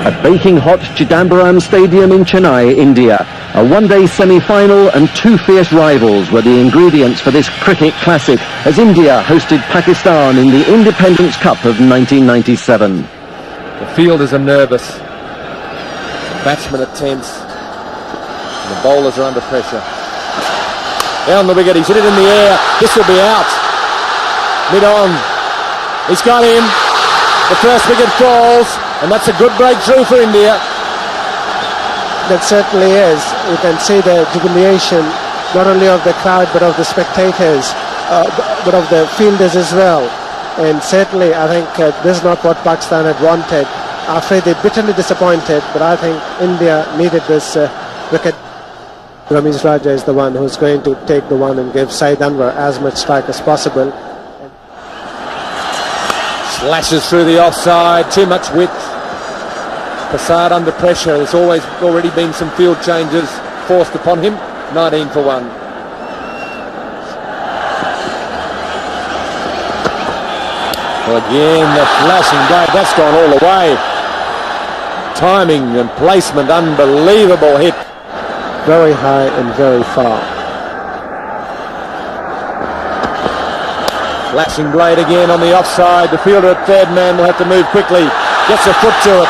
At baking hot Chidambaram Stadium in Chennai, India, a one-day semi-final and two fierce rivals were the ingredients for this cricket classic as India hosted Pakistan in the Independence Cup of 1997. The fielders are nervous, the batsmen are tense, and the bowlers are under pressure. Down the wicket, he's hit it in the air, this will be out. Mid-on, he's got him, the first wicket falls, and that's a good breakthrough for India. That certainly is. You can see the jubilation not only of the crowd but of the spectators, but of the fielders as well. And certainly I think this is not what Pakistan had wanted. I'm afraid they're bitterly disappointed, but I think India needed this wicket. Ramesh Raja is the one who's going to take the one and give Saeed Anwar as much strike as possible. Slashes through the offside, too much width. Prasad under pressure, there's already been some field changes forced upon him. 19 for 1. Well, again, the flashing blade, that's gone all the way. Timing and placement, unbelievable hit. Very high and very far. Flashing blade again on the offside. The fielder at third man will have to move quickly. Gets a foot to it.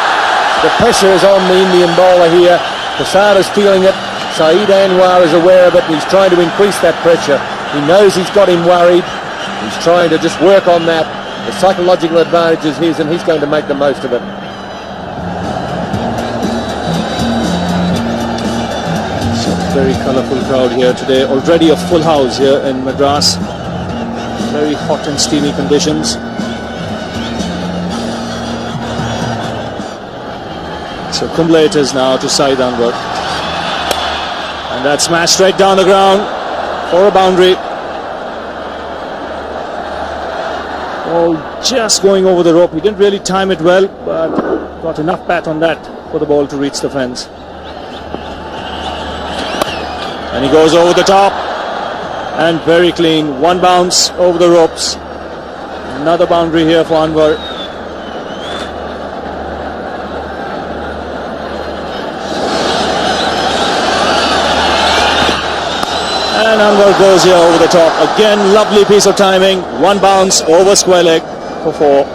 The pressure is on the Indian bowler here. Prasad is feeling it. Saeed Anwar is aware of it. He's trying to increase that pressure. He knows he's got him worried. He's trying to just work on that. The psychological advantage is his, and he's going to make the most of it. It's a very colourful crowd here today. Already a full house here in Madras. Very hot and steamy conditions. So Kumble it is now to Saeed Anwar. And that's smashed straight down the ground for a boundary. Oh, just going over the rope. He didn't really time it well, but got enough bat on that for the ball to reach the fence. And he goes over the top. And very clean. One bounce over the ropes. Another boundary here for Anwar. And Anwar goes here over the top. Again, lovely piece of timing. One bounce over square leg for 4.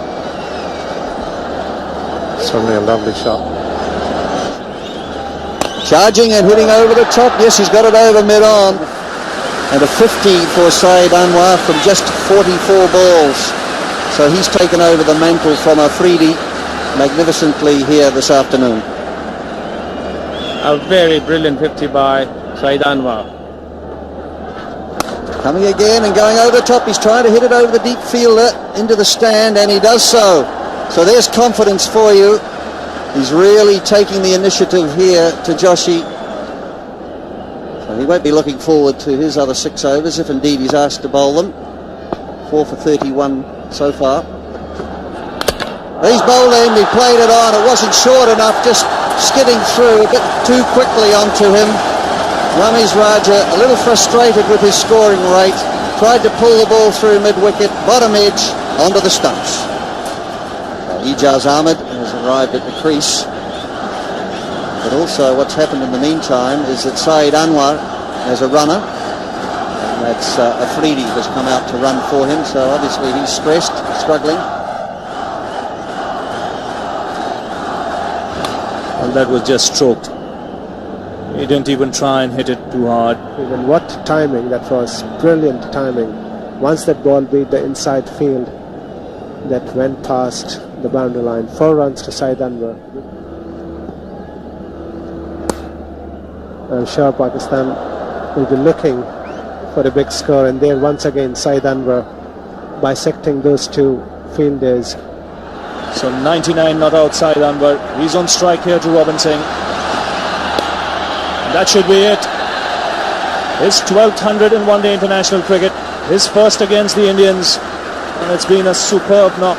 Certainly a lovely shot. Charging and hitting over the top. Yes, he's got it over mid-on. And a 50 for Saeed Anwar from just 44 balls. So he's taken over the mantle from Afridi magnificently here this afternoon. A very brilliant 50 by Saeed Anwar. Coming again and going over the top. He's trying to hit it over the deep fielder into the stand, and he does so. So there's confidence for you. He's really taking the initiative here to Joshi. So he won't be looking forward to his other 6 overs if indeed he's asked to bowl them. 4 for 31 so far. He's bowling, he played it on, it wasn't short enough, just skidding through a bit too quickly onto him. Ramesh Raja a little frustrated with his scoring rate, tried to pull the ball through mid-wicket, bottom edge, onto the stumps. Ijaz Ahmed has arrived at the crease. But also what's happened in the meantime is that Saeed Anwar has a runner, and that's Afridi has come out to run for him, so obviously he's stressed, struggling. Well, that was just stroked. He didn't even try and hit it too hard. Even what timing that was, brilliant timing. Once that ball beat the inside field, that went past the boundary line. 4 runs to Saeed Anwar. I'm sure Pakistan will be looking for a big score, and there once again Saeed Anwar bisecting those two fielders. So 99 not outside Anwar. He's on strike here to Robin Singh. And that should be it. His 12th 100 in one-day international cricket. His first against the Indians. And it's been a superb knock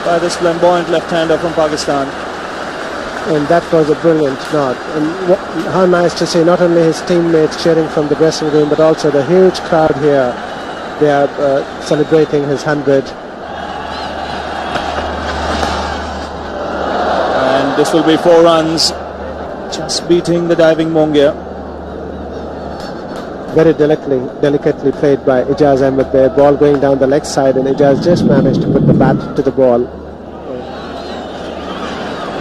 by this flamboyant left-hander from Pakistan. And that was a brilliant knock. And how nice to see not only his teammates cheering from the dressing room, but also the huge crowd here. They are celebrating his 100. And And this will be 4 runs, just beating the diving Mongia. Very delicately played by Ijaz Ahmed there. Ball going down the leg side, and Ijaz just managed to put the bat to the ball.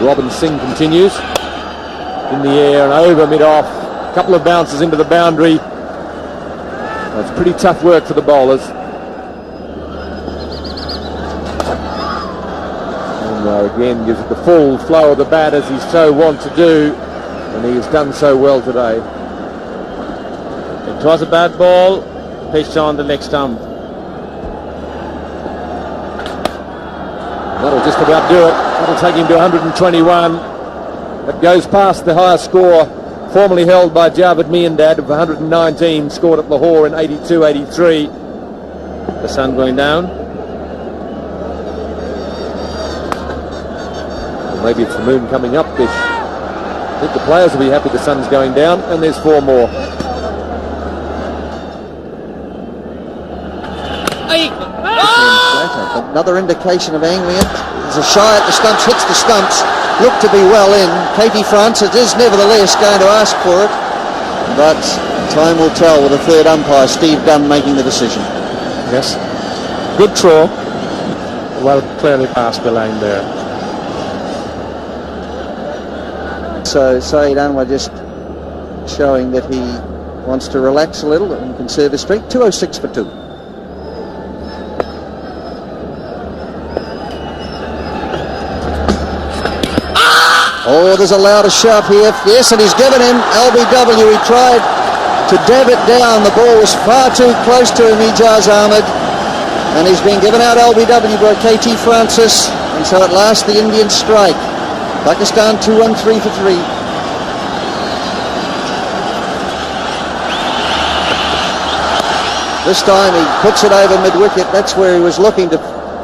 Robin Singh continues in the air and over mid-off. A couple of bounces into the boundary. That's pretty tough work for the bowlers. Anwar again gives it the full flow of the bat as he so wants to do, and he has done so well today. It was a bad ball, pitched on the leg stump. That'll just about do it. That'll take him to 121. That goes past the highest score formerly held by Javed Miandad of 119, scored at Lahore in 82-83. The sun going down. Or maybe it's the moon coming up, Bish. I think the players will be happy the sun's going down, and there's 4 more. Another indication of angling it. There's a shy at the stumps, hits the stumps, looked to be well in. Katie Francis is nevertheless going to ask for it, but time will tell with the third umpire, Steve Dunn, making the decision. Yes, good throw, well clearly past the line there. So Saeed Anwar just showing that he wants to relax a little and conserve his streak. 206 for 2. Oh, there's a louder shout here. Yes, and he's given him LBW. He tried to dab it down. The ball was far too close to him, Ijaz Ahmed. And he's been given out LBW by KT Francis. And so at last the Indians strike. Pakistan 2-1-3 for 3. This time he puts it over mid-wicket. That's where he was looking to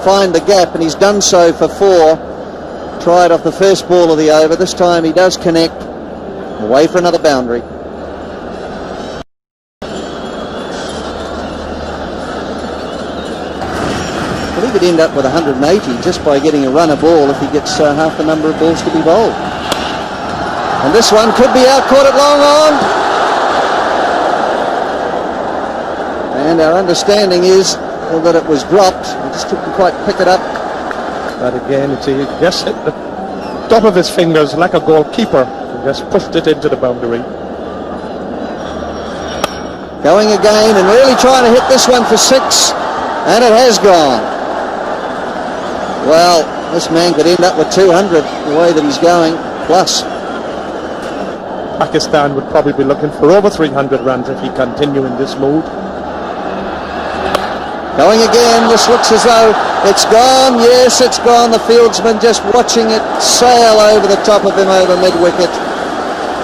find the gap, and he's done so for 4. Tried off the first ball of the over. This time he does connect. Away for another boundary. Well, he could end up with 180 just by getting a runner ball if he gets half the number of balls to be bowled. And this one could be out, caught it long on. And our understanding is that it was dropped. We just couldn't quite pick it up. But again, he just hit the top of his fingers like a goalkeeper and just pushed it into the boundary. Going again and really trying to hit this one for 6, and it has gone. Well, this man could end up with 200 the way that he's going, plus. Pakistan would probably be looking for over 300 runs if he continue in this mood. Going again, this looks as though it's gone. Yes, it's gone. The fieldsman just watching it sail over the top of him over mid-wicket.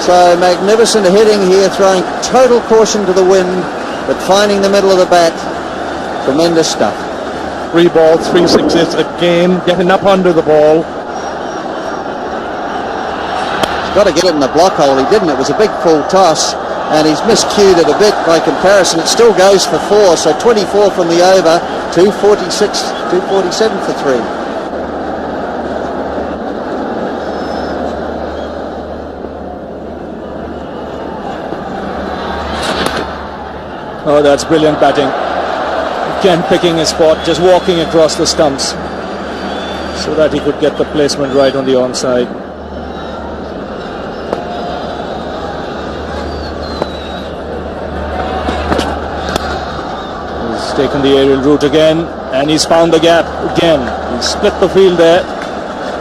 So magnificent hitting here, throwing total caution to the wind, but finding the middle of the bat. Tremendous stuff. 3 balls, 3 sixes again, getting up under the ball. He's got to get it in the block hole. He didn't. It was a big full toss. And he's miscued it a bit by comparison. It still goes for 4, so 24 from the over, 246, 247 for 3. Oh, that's brilliant batting. Again picking his spot, just walking across the stumps so that he could get the placement right on the onside. Taken the aerial route again, and he's found the gap again. He's split the field there.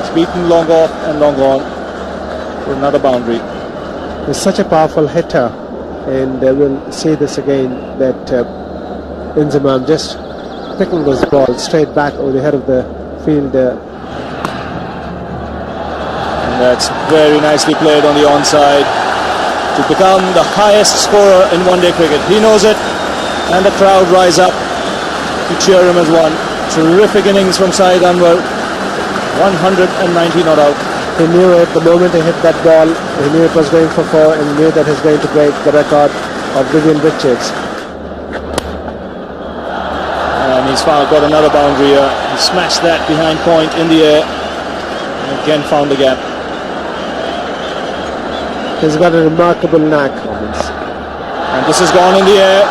He's beaten long off and long on for another boundary. He's such a powerful hitter, and we'll see this again, that Inzamam just picking those balls straight back over the head of the field. And that's very nicely played on the onside to become the highest scorer in one-day cricket. He knows it, and the crowd rise up to cheer him as one. Terrific innings from Saeed Anwar. 190 not out. He knew it the moment he hit that ball. He knew it was going for 4, and he knew that he's going to break the record of Vivian Richards. And he's got another boundary here. He smashed that behind point in the air, and again found the gap. He's got a remarkable knack. And this has gone in the air.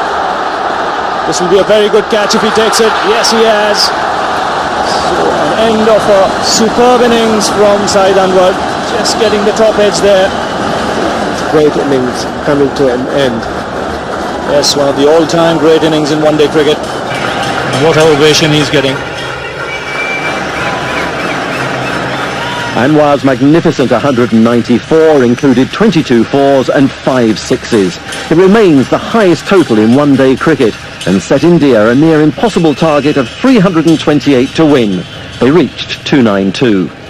This will be a very good catch if he takes it. Yes, he has. So an end of a superb innings from Saeed Anwar. Just getting the top edge there. Great innings coming to an end. Yes, one of the all-time great innings in one-day cricket. What ovation he's getting. Anwar's magnificent 194 included 22 fours and 5 sixes. It remains the highest total in one-day cricket and set India a near impossible target of 328 to win. They reached 292.